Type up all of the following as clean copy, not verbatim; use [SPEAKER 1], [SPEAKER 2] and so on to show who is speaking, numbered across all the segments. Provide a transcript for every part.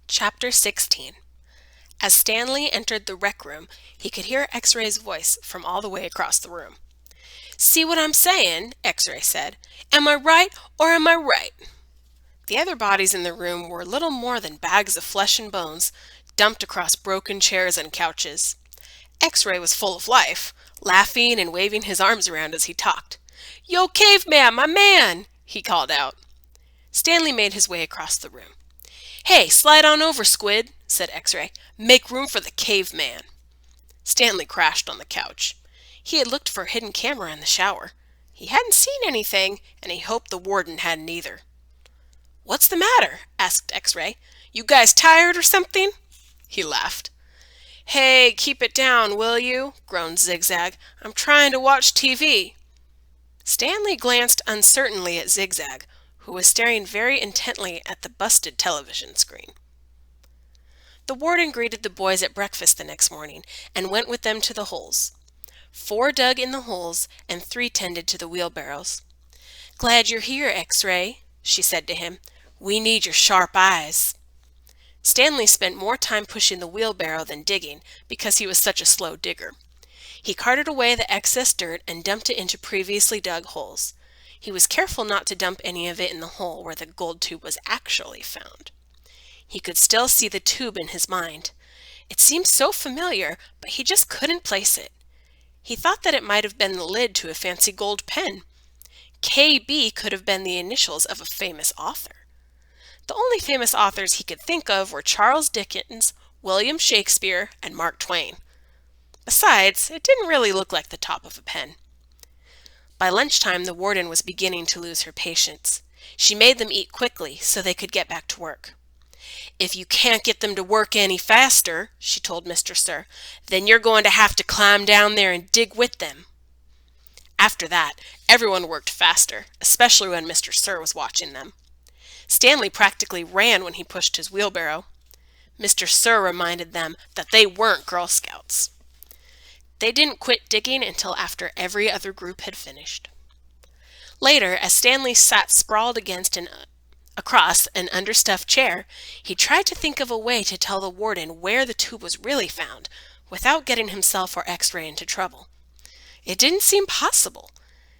[SPEAKER 1] Chapter 16. As Stanley entered the rec room, he could hear X-Ray's voice from all the way across the room. "See what I'm saying?" X-Ray said. "Am I right or am I right?" The other bodies in the room were little more than bags of flesh and bones, dumped across broken chairs and couches. X-Ray was full of life, laughing and waving his arms around as he talked. "Yo, caveman, my man!" he called out. Stanley made his way across the room. "Hey, slide on over, Squid," said X-Ray. "Make room for the caveman." Stanley crashed on the couch. He had looked for a hidden camera in the shower. He hadn't seen anything, and he hoped the warden hadn't either. "What's the matter?" asked X-Ray. "You guys tired or something?" He laughed. "Hey, keep it down, will you?" groaned Zigzag. "I'm trying to watch TV." Stanley glanced uncertainly at Zigzag, who was staring very intently at the busted television screen. The warden greeted the boys at breakfast the next morning and went with them to the holes. 4 dug in the holes and 3 tended to the wheelbarrows. "Glad you're here, X-Ray," she said to him. "We need your sharp eyes." Stanley spent more time pushing the wheelbarrow than digging because he was such a slow digger. He carted away the excess dirt and dumped it into previously dug holes. He was careful not to dump any of it in the hole where the gold tube was actually found. He could still see the tube in his mind. It seemed so familiar, but he just couldn't place it. He thought that it might have been the lid to a fancy gold pen. KB could have been the initials of a famous author. The only famous authors he could think of were Charles Dickens, William Shakespeare, and Mark Twain. Besides, it didn't really look like the top of a pen. By lunchtime, the warden was beginning to lose her patience. She made them eat quickly so they could get back to work. "If you can't get them to work any faster," she told Mr. Sir, "then you're going to have to climb down there and dig with them." After that, everyone worked faster, especially when Mr. Sir was watching them. Stanley practically ran when he pushed his wheelbarrow. Mr. Sir reminded them that they weren't Girl Scouts. They didn't quit digging until after every other group had finished. Later, as Stanley sat sprawled across an understuffed chair, he tried to think of a way to tell the warden where the tube was really found without getting himself or X-Ray into trouble. It didn't seem possible.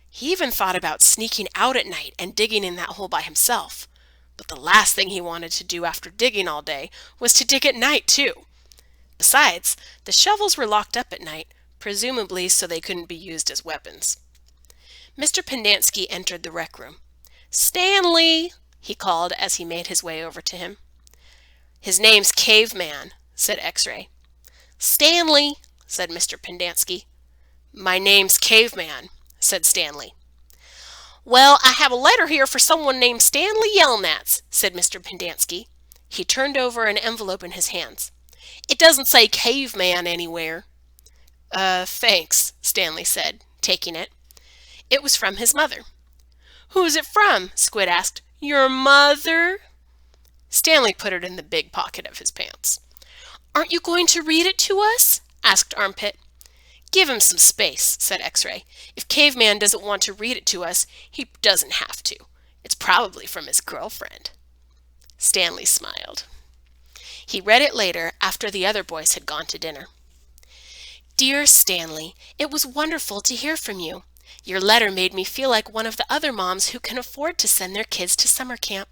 [SPEAKER 1] He even thought about sneaking out at night and digging in that hole by himself. But the last thing he wanted to do after digging all day was to dig at night, too. Besides, the shovels were locked up at night, presumably so they couldn't be used as weapons. Mr. Pendanski entered the rec room. "Stanley!" he called as he made his way over to him. "His name's Caveman," said X-Ray. "Stanley," said Mr. Pendanski. "My name's Caveman," said Stanley. "Well, I have a letter here for someone named Stanley Yelnats," said Mr. Pendanski. He turned over an envelope in his hands. "It doesn't say Caveman anywhere." Thanks," Stanley said, taking it. It was from his mother. "Who's it from?" Squid asked. "Your mother?" Stanley put it in the big pocket of his pants. "Aren't you going to read it to us?" asked Armpit. "Give him some space," said X-Ray. "If Caveman doesn't want to read it to us, he doesn't have to. It's probably from his girlfriend." Stanley smiled. He read it later after the other boys had gone to dinner. "Dear Stanley, it was wonderful to hear from you. Your letter made me feel like one of the other moms who can afford to send their kids to summer camp.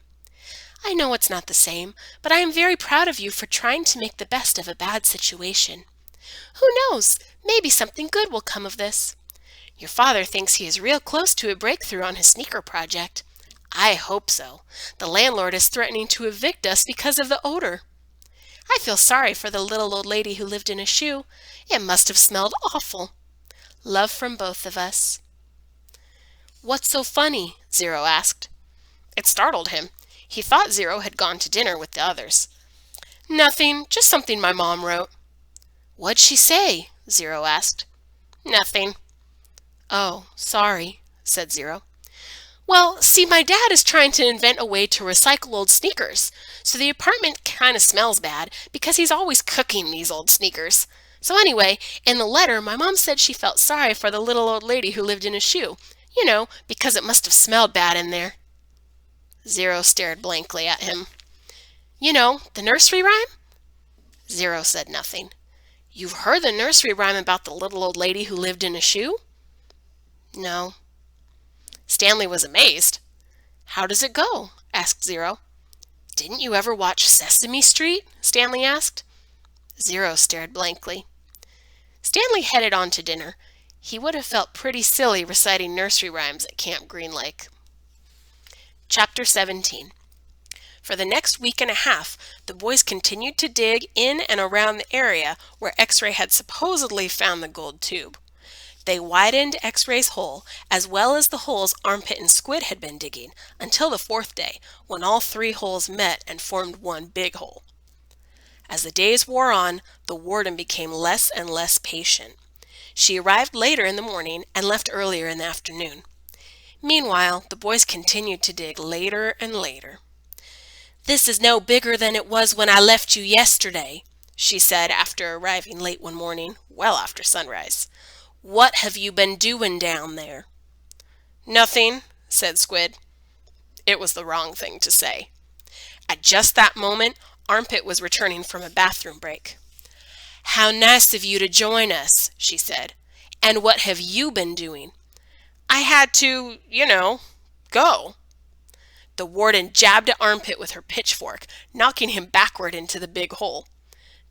[SPEAKER 1] I know it's not the same, but I am very proud of you for trying to make the best of a bad situation. Who knows, maybe something good will come of this. Your father thinks he is real close to a breakthrough on his sneaker project. I hope so. The landlord is threatening to evict us because of the odor. I feel sorry for the little old lady who lived in a shoe. It must have smelled awful. Love from both of us." "What's so funny?" Zero asked. It startled him. He thought Zero had gone to dinner with the others. "Nothing, just something my mom wrote." "What'd she say?" Zero asked. "Nothing." "Oh, sorry," said Zero. "Well, see, my dad is trying to invent a way to recycle old sneakers, so the apartment kind of smells bad because he's always cooking these old sneakers. So anyway, in the letter, my mom said she felt sorry for the little old lady who lived in a shoe, because it must have smelled bad in there." Zero stared blankly at him. You know, the nursery rhyme? Zero said nothing. You've heard the nursery rhyme about the little old lady who lived in a shoe? No. Stanley was amazed. How does it go? Asked Zero. Didn't you ever watch Sesame Street? Stanley asked. Zero stared blankly. Stanley headed on to dinner. He would have felt pretty silly reciting nursery rhymes at Camp Green Lake. Chapter 17. For the next week and a half, the boys continued to dig in and around the area where X-Ray had supposedly found the gold tube. They widened X-Ray's hole, as well as the holes Armpit and Squid had been digging, until the fourth day, when all three holes met and formed one big hole. As the days wore on, the warden became less and less patient. She arrived later in the morning and left earlier in the afternoon. Meanwhile, the boys continued to dig later and later. "This is no bigger than it was when I left you yesterday," she said after arriving late one morning, well after sunrise. "What have you been doing down there?" "Nothing," said Squid. It was the wrong thing to say. At just that moment, Armpit was returning from a bathroom break. "How nice of you to join us," she said. "And what have you been doing?" "I had to, go." The warden jabbed at Armpit with her pitchfork, knocking him backward into the big hole.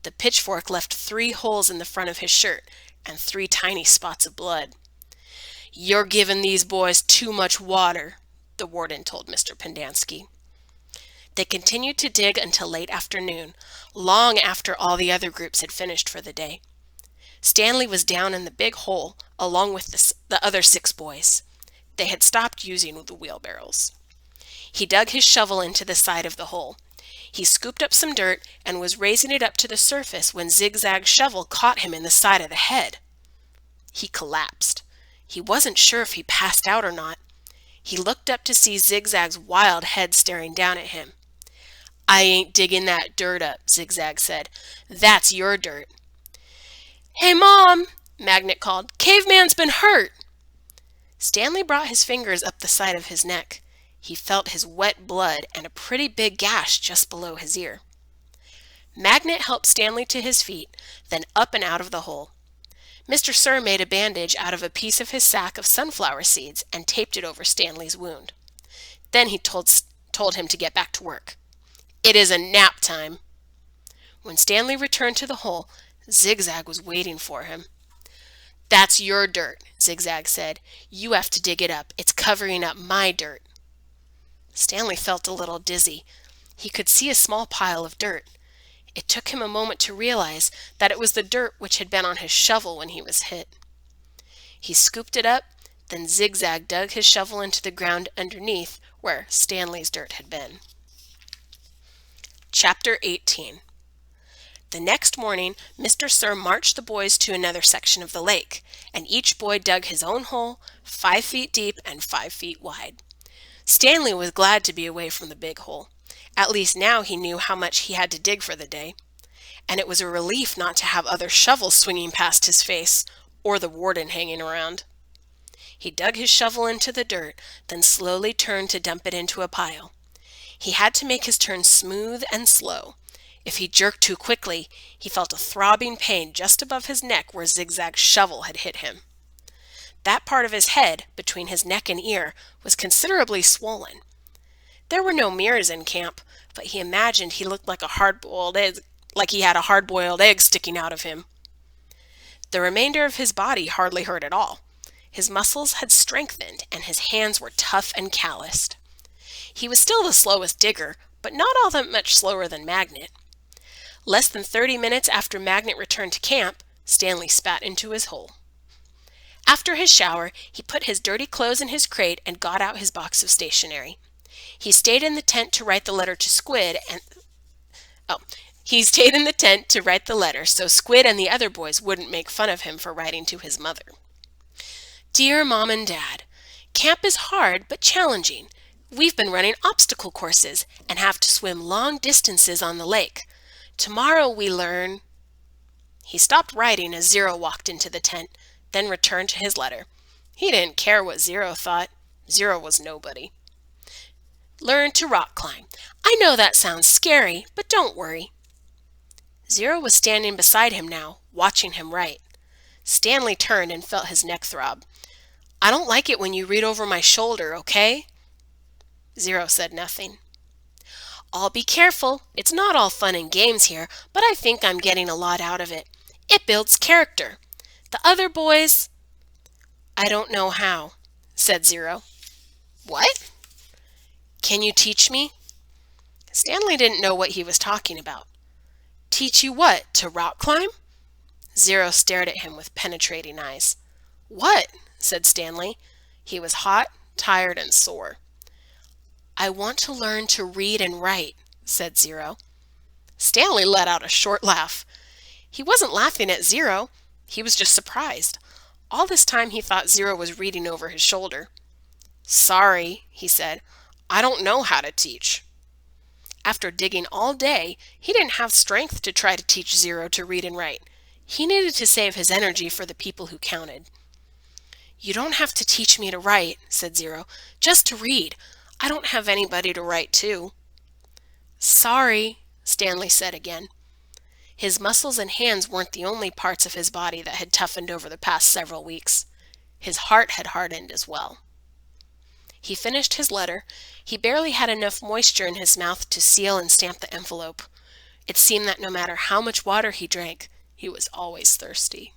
[SPEAKER 1] The pitchfork left 3 holes in the front of his shirt and 3 tiny spots of blood. "You're giving these boys too much water," the warden told Mr. Pendanski. They continued to dig until late afternoon, long after all the other groups had finished for the day. Stanley was down in the big hole, along with the other 6 boys. They had stopped using the wheelbarrows. He dug his shovel into the side of the hole. He scooped up some dirt and was raising it up to the surface when Zigzag's shovel caught him in the side of the head. He collapsed. He wasn't sure if he passed out or not. He looked up to see Zigzag's wild head staring down at him. "I ain't digging that dirt up," Zigzag said. "That's your dirt." "Hey, Mom," Magnet called. "Caveman's been hurt." Stanley brought his fingers up the side of his neck. He felt his wet blood and a pretty big gash just below his ear. Magnet helped Stanley to his feet, then up and out of the hole. Mr. Sir made a bandage out of a piece of his sack of sunflower seeds and taped it over Stanley's wound. Then he told him to get back to work. "It is a nap time." When Stanley returned to the hole, Zigzag was waiting for him. "That's your dirt," Zigzag said. "You have to dig it up. It's covering up my dirt." Stanley felt a little dizzy. He could see a small pile of dirt. It took him a moment to realize that it was the dirt which had been on his shovel when he was hit. He scooped it up, then Zigzag dug his shovel into the ground underneath where Stanley's dirt had been. Chapter 18. The next morning, Mr. Sir marched the boys to another section of the lake, and each boy dug his own hole, 5 feet deep and 5 feet wide. Stanley was glad to be away from the big hole. At least now he knew how much he had to dig for the day. And it was a relief not to have other shovels swinging past his face, or the warden hanging around. He dug his shovel into the dirt, then slowly turned to dump it into a pile. He had to make his turn smooth and slow. If he jerked too quickly, he felt a throbbing pain just above his neck where Zigzag's shovel had hit him. That part of his head, between his neck and ear, was considerably swollen. There were no mirrors in camp, but he imagined he looked like he had a hard-boiled egg sticking out of him. The remainder of his body hardly hurt at all. His muscles had strengthened, and his hands were tough and calloused. He was still the slowest digger, but not all that much slower than Magnet. Less than 30 minutes after Magnet returned to camp, Stanley spat into his hole. After his shower, he put his dirty clothes in his crate and got out his box of stationery. He stayed in the tent to write the letter to Squid so Squid and the other boys wouldn't make fun of him for writing to his mother. "Dear Mom and Dad, camp is hard but challenging. We've been running obstacle courses and have to swim long distances on the lake. Tomorrow we learn..." He stopped writing as Zero walked into the tent, then returned to his letter. He didn't care what Zero thought. Zero was nobody. Learn to rock climb. I know that sounds scary, but don't worry. Zero was standing beside him now, watching him write. Stanley turned and felt his neck throb. I don't like it when you read over my shoulder, okay? Zero said nothing. I'll be careful. It's not all fun and games here, but I think I'm getting a lot out of it. It builds character. The other boys... I don't know how, said Zero. What? Can you teach me? Stanley didn't know what he was talking about. Teach you what, to rock climb? Zero stared at him with penetrating eyes. What? Said Stanley. He was hot, tired, and sore. I want to learn to read and write, said Zero. Stanley let out a short laugh. He wasn't laughing at Zero. He was just surprised. All this time he thought Zero was reading over his shoulder. Sorry, he said. I don't know how to teach. After digging all day, he didn't have strength to try to teach Zero to read and write. He needed to save his energy for the people who counted. You don't have to teach me to write, said Zero, just to read. I don't have anybody to write to. Sorry, Stanley said again. His muscles and hands weren't the only parts of his body that had toughened over the past several weeks. His heart had hardened as well. He finished his letter. He barely had enough moisture in his mouth to seal and stamp the envelope. It seemed that no matter how much water he drank, he was always thirsty.